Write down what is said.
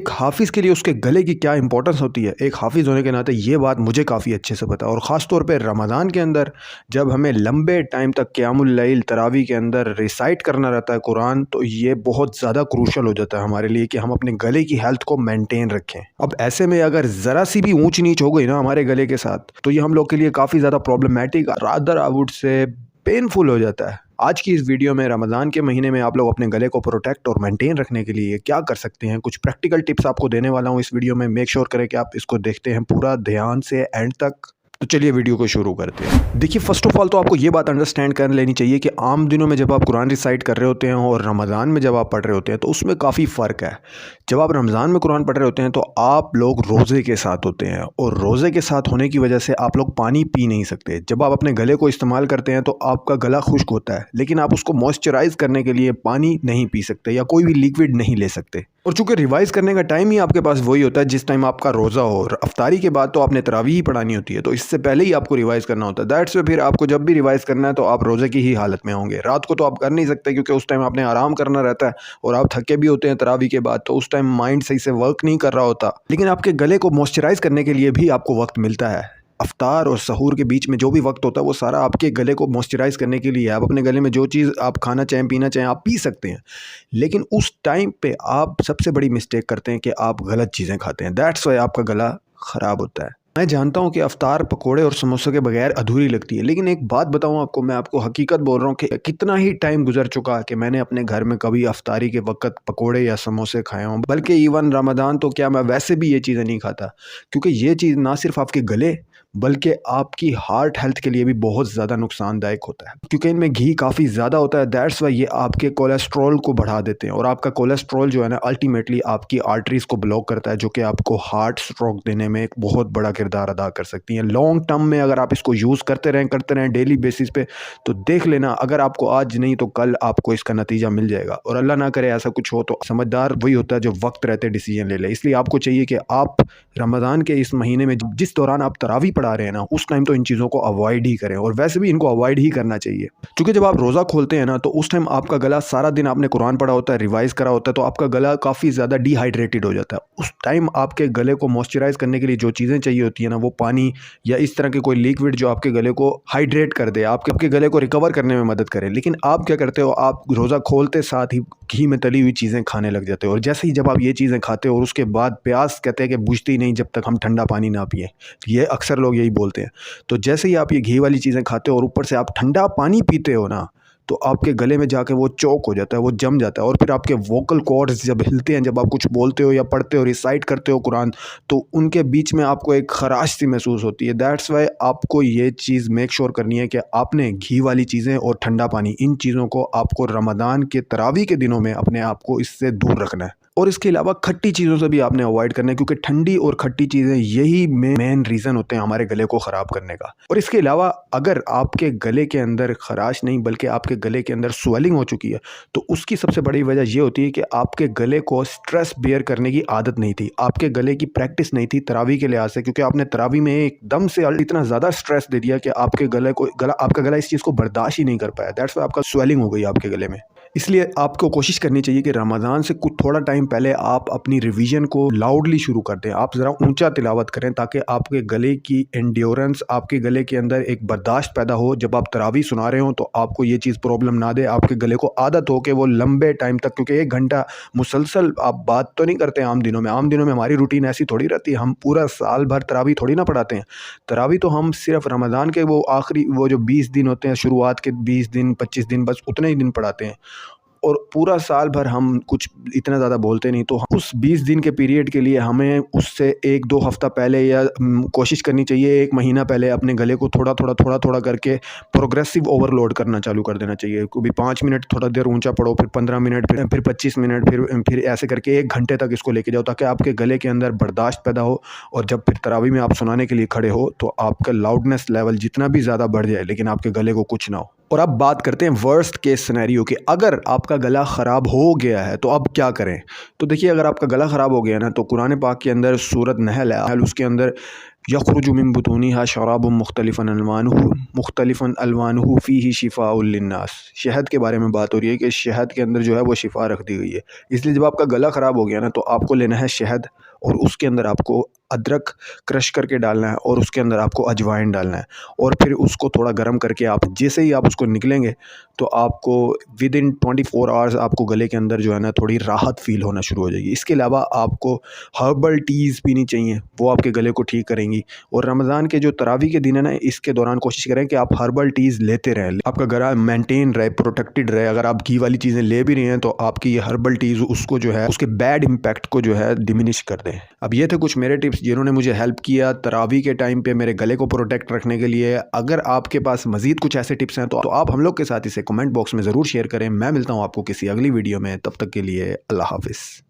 एक हाफिज़ के लिए उसके गले की क्या इंपॉर्टेंस होती है, एक हाफिज़ होने के नाते ये बात मुझे काफ़ी अच्छे से पता है। और ख़ास तौर पे रमज़ान के अंदर जब हमें लंबे टाइम तक क़ियामुल लैल तरावी के अंदर रिसाइट करना रहता है कुरान, तो ये बहुत ज़्यादा क्रूशल हो जाता है हमारे लिए कि हम अपने गले की हेल्थ को मेंटेन रखें। अब ऐसे में अगर ज़रा सी भी ऊंच नीच हो गई ना हमारे गले के साथ, तो ये हम लोग के लिए काफ़ी ज़्यादा problematic, rather I would say painful हो जाता है। आज की इस वीडियो में रमज़ान के महीने में आप लोग अपने गले को प्रोटेक्ट और मेंटेन रखने के लिए क्या कर सकते हैं, कुछ प्रैक्टिकल टिप्स आपको देने वाला हूं इस वीडियो में। मेक श्योर करें कि आप इसको देखते हैं पूरा ध्यान से एंड तक। तो चलिए वीडियो को शुरू करते हैं। देखिए, फर्स्ट ऑफ ऑल तो आपको ये बात अंडरस्टैंड कर लेनी चाहिए कि आम दिनों में जब आप कुरान रिसाइट कर रहे होते हैं और रमज़ान में जब आप पढ़ रहे होते हैं तो उसमें काफ़ी फ़र्क है। जब आप रमज़ान में कुरान पढ़ रहे होते हैं तो आप लोग रोज़े के साथ होते हैं, और रोज़े के साथ होने की वजह से आप लोग पानी पी नहीं सकते। जब आप अपने गले को इस्तेमाल करते हैं तो आपका गला खुश्क होता है, लेकिन आप उसको मॉइस्चराइज़ करने के लिए पानी नहीं पी सकते या कोई भी लिक्विड नहीं ले सकते। और चूंकि रिवाइज़ करने का टाइम ही आपके पास वही होता है जिस टाइम आपका रोज़ा हो, और अफ्तारी के बाद तो आपने तरावी ही पढ़ानी होती है, तो इससे पहले ही आपको रिवाइज़ करना होता है। दैट्स वे फिर आपको जब भी रिवाइज़ करना है तो आप रोज़े की ही हालत में होंगे। रात को तो आप कर नहीं सकते क्योंकि उस टाइम आपने आराम करना रहता है और आप थके भी होते हैं तरावी के बाद, तो उस टाइम माइंड सही से वर्क नहीं कर रहा होता। लेकिन आपके गले को मॉइस्चराइज़ करने के लिए भी आपको वक्त मिलता है। अफ्तार और सहूर के बीच में जो भी वक्त होता है वो सारा आपके गले को मॉइस्चराइज़ करने के लिए है। आप अपने गले में जो चीज़ आप खाना चाहें, पीना चाहें, आप पी सकते हैं। लेकिन उस टाइम पे आप सबसे बड़ी मिस्टेक करते हैं कि आप गलत चीज़ें खाते हैं। दैट्स वाई आपका गला ख़राब होता है। मैं जानता हूँ कि अफ्तार पकोड़े और समोसे के बगैर अधूरी लगती है, लेकिन एक बात बताऊँ आपको, मैं आपको हकीकत बोल रहा हूँ कि कितना ही टाइम गुजर चुका कि मैंने अपने घर में कभी अफ्तारी के वक्त पकोड़े या समोसे खाए हों। बल्कि इवन रमज़ान तो क्या, मैं वैसे भी ये चीज़ें नहीं खाता, क्योंकि ये चीज़ ना सिर्फ आपके गले बल्कि आपकी हार्ट हेल्थ के लिए भी बहुत ज़्यादा नुकसानदायक होता है, क्योंकि इनमें घी काफ़ी ज़्यादा होता है। दैट्स वाई ये आपके कोलेस्ट्रॉल को बढ़ा देते हैं, और आपका कोलेस्ट्रॉल जो है ना अल्टीमेटली आपकी आर्टरीज़ को ब्लॉक करता है, जो कि आपको हार्ट स्ट्रोक देने में एक बहुत बड़ा किरदार अदा कर सकती हैं। लॉन्ग टर्म में अगर आप इसको यूज़ करते रहें डेली बेसिस पे, तो देख लेना, अगर आपको आज नहीं तो कल आपको इसका नतीजा मिल जाएगा। और अल्लाह ना करे ऐसा कुछ हो, तो समझदार वही होता है जो वक्त रहते डिसीजन ले ले। इसलिए आपको चाहिए कि आप रमज़ान के इस महीने में जिस दौरान आप तरावी पढ़ा रहे हैं ना, उस टाइम तो इन चीज़ों को अवॉइड ही करें, और वैसे भी इनको अवॉइड ही करना चाहिए। क्योंकि जब आप रोज़ा खोलते हैं ना, तो उस टाइम आपका गला, सारा दिन आपने कुरान पढ़ा होता है, रिवाइज़ करा होता है, तो आपका गला काफ़ी ज़्यादा डिहाइड्रेटेड हो जाता है। उस टाइम आपके गले को मॉइस्चराइज़ करने के लिए जो चीज़ें चाहिए होती है ना, वो पानी या इस तरह के कोई लिक्विड जो आपके गले को हाइड्रेट कर दे, आपके गले को रिकवर करने में मदद करे। लेकिन आप क्या करते हो, आप रोज़ा खोलते साथ ही घी में तली हुई चीज़ें खाने लग जाते हो, और जैसे ही जब आप ये चीज़ें खाते हो और उसके बाद प्यास कहते हैं कि बुझती नहीं जब तक हम ठंडा पानी ना पिए। ये अक्सर लोग यही बोलते हैं। तो जैसे ही आप ये घी वाली चीज़ें खाते हो और ऊपर से आप ठंडा पानी पीते हो ना, तो आपके गले में जाके वो चोक हो जाता है, वो जम जाता है, और फिर आपके वोकल कॉर्ड्स जब हिलते हैं, जब आप कुछ बोलते हो या पढ़ते हो, रिसाइट करते हो कुरान, तो उनके बीच में आपको एक खराश सी महसूस होती है। दैट्स वाई आपको ये चीज़ मेक श्योर करनी है कि आपने घी वाली चीज़ें और ठंडा पानी, इन चीज़ों को आपको रमज़ान के तरावी के दिनों में अपने आप को इससे दूर रखना है। और इसके अलावा खट्टी चीज़ों से भी आपने अवॉइड करना है, क्योंकि ठंडी और खट्टी चीज़ें यही मेन रीज़न होते हैं हमारे गले को ख़राब करने का। और इसके अलावा अगर आपके गले के अंदर खराश नहीं बल्कि आपके गले के अंदर स्वेलिंग हो चुकी है, तो उसकी सबसे बड़ी वजह ये होती है कि आपके गले को स्ट्रेस बेयर करने की आदत नहीं थी, आपके गले की प्रैक्टिस नहीं थी तरावी के लिहाज से, क्योंकि आपने तरावी में एकदम से इतना ज़्यादा स्ट्रेस दे दिया कि आपके आपका गला इस चीज़ को बर्दाश्त ही नहीं कर पाया। दैट्स वाई आपका स्वेलिंग हो गई आपके गले में। इसलिए आपको कोशिश करनी चाहिए कि रमज़ान से कुछ थोड़ा टाइम पहले आप अपनी रिवीजन को लाउडली शुरू कर दें। आप ज़रा ऊंचा तिलावत करें, ताकि आपके गले की एंड्योरेंस, आपके गले के अंदर एक बर्दाश्त पैदा हो। जब आप तरावी सुना रहे हो तो आपको ये चीज़ प्रॉब्लम ना दे, आपके गले को आदत हो कि वो लंबे टाइम तक, क्योंकि 1 घंटा मुसलसल आप बात तो नहीं करते आम दिनों में। आम दिनों में हमारी रूटीन ऐसी थोड़ी रहती है, हम पूरा साल भर तरावी थोड़ी ना पढ़ाते हैं। तरावी तो हम सिर्फ रमज़ान के वो आखिरी वो जो 20 दिन होते हैं, शुरुआत के 20 दिन 25 दिन, बस उतने ही दिन पढ़ाते हैं, और पूरा साल भर हम कुछ इतना ज़्यादा बोलते नहीं। तो उस 20 दिन के पीरियड के लिए हमें उससे 1-2 हफ़्ता पहले या कोशिश करनी चाहिए 1 महीना पहले अपने गले को थोड़ा करके प्रोग्रेसिव ओवरलोड करना चालू कर देना चाहिए। कभी 5 मिनट थोड़ा देर ऊंचा पढ़ो, फिर 15 मिनट, फिर 25 मिनट, फिर ऐसे करके 1 घंटे तक इसको लेके जाओ, ताकि आपके गले के अंदर बर्दाश्त पैदा हो। और जब फिर तरावी में आप सुनाने के लिए खड़े हो तो आपका लाउडनेस लेवल जितना भी ज़्यादा बढ़ जाए, लेकिन आपके गले को कुछ ना हो। और अब बात करते हैं वर्स्ट केस सिनेरियो की। अगर आपका गला ख़राब हो गया है तो अब क्या करें? तो देखिए, अगर आपका गला ख़राब हो गया ना, तो कुरान पाक के अंदर सूरत नहल है, उसके अंदर यखरुजु मिन बुतूनिहा शराबुम मुख्तलिफन अलवानुहु फ़ीही शिफ़ाउल लिन्नास। शहद के बारे में बात हो रही है कि शहद के अंदर जो है वो शिफा रख दी गई है। इसलिए जब आपका गला ख़राब हो गया ना, तो आपको लेना है शहद, और उसके अंदर आपको अदरक क्रश करके डालना है, और उसके अंदर आपको अजवाइन डालना है, और फिर उसको थोड़ा गर्म करके आप जैसे ही आप उसको निकलेंगे तो आपको विद इन 24 आवर्स आपको गले के अंदर जो है ना थोड़ी राहत फ़ील होना शुरू हो जाएगी। इसके अलावा आपको हर्बल टीज़ पीनी चाहिए, वो आपके गले को ठीक करेंगी। और रमज़ान के जो तरावी के दिन है ना, इसके दौरान कोशिश करें कि आप हर्बल टीज़ लेते रहें, आपका गला मेंटेन रहे, प्रोटेक्टेड रहे। अगर आप घी वाली चीज़ें ले भी रहे हैं तो आपकी ये हर्बल टीज़ उसको जो है उसके बैड इम्पैक्ट को जो है डिमिनिश कर दें। अब ये थे कुछ मेरे टिप्स जिन्होंने मुझे हेल्प किया तरावी के टाइम पे मेरे गले को प्रोटेक्ट रखने के लिए। अगर आपके पास मज़ीद कुछ ऐसे टिप्स हैं तो आप हम लोग के साथ इसे कमेंट बॉक्स में ज़रूर शेयर करें। मैं मिलता हूँ आपको किसी अगली वीडियो में, तब तक के लिए अल्लाह हाफ़िज़।